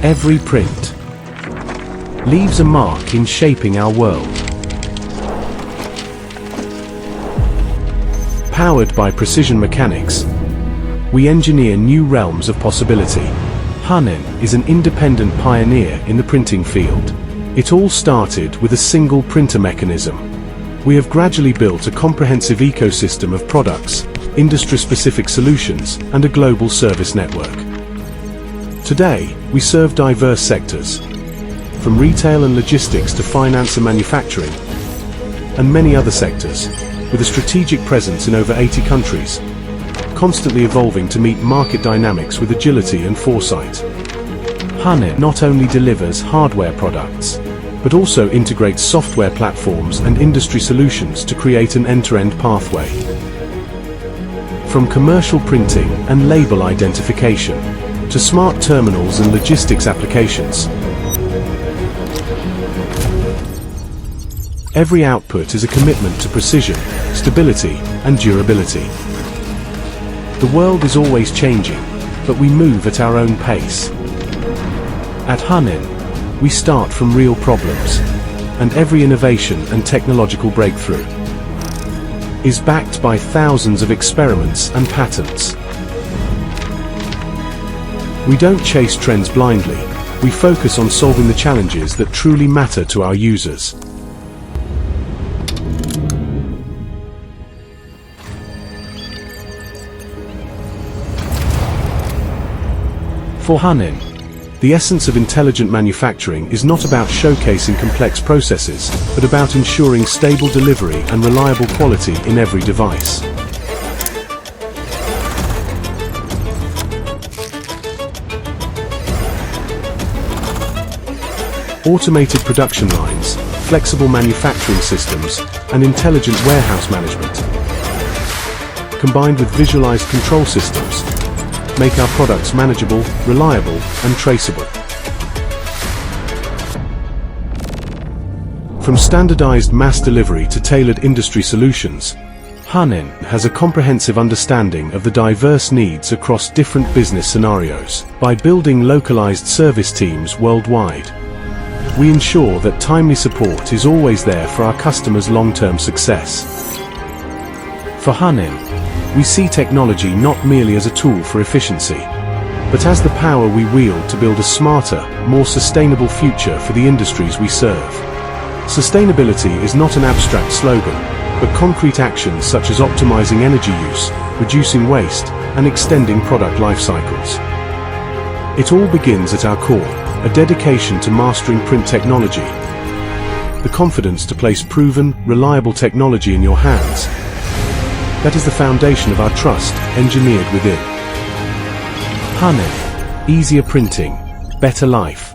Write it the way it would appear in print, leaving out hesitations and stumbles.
Every print leaves a mark in shaping our world. Powered by precision mechanics, we engineer new realms of possibility. Hanin is an independent pioneer in the printing field. It all started with a single printer mechanism. We have gradually built a comprehensive ecosystem of products, industry-specific solutions, and a global service network. Today, we serve diverse sectors, from retail and logistics to finance and manufacturing, and many other sectors, with a strategic presence in over 80 countries, constantly evolving to meet market dynamics with agility and foresight. Hanin not only delivers hardware products, but also integrates software platforms and industry solutions to create an end-to-end pathway. From commercial printing and label identification, to smart terminals and logistics applications, every output is a commitment to precision, stability, and durability. The world is always changing, but we move at our own pace. At Hanin, we start from real problems, and every innovation and technological breakthrough is backed by thousands of experiments and patents. We don't chase trends blindly, we focus on solving the challenges that truly matter to our users. For Hanin, the essence of intelligent manufacturing is not about showcasing complex processes, but about ensuring stable delivery and reliable quality in every device. Automated production lines, flexible manufacturing systems, and intelligent warehouse management, combined with visualized control systems, make our products manageable, reliable, and traceable. From standardized mass delivery to tailored industry solutions, Hanin has a comprehensive understanding of the diverse needs across different business scenarios. By building localized service teams worldwide, we ensure that timely support is always there for our customers' long-term success. For Hanin, we see technology not merely as a tool for efficiency, but as the power we wield to build a smarter, more sustainable future for the industries we serve. Sustainability is not an abstract slogan, but concrete actions such as optimizing energy use, reducing waste, and extending product life cycles. It all begins at our core, a dedication to mastering print technology, the confidence to place proven, reliable technology in your hands. That is the foundation of our trust, engineered within. Hanin, easier printing, better life.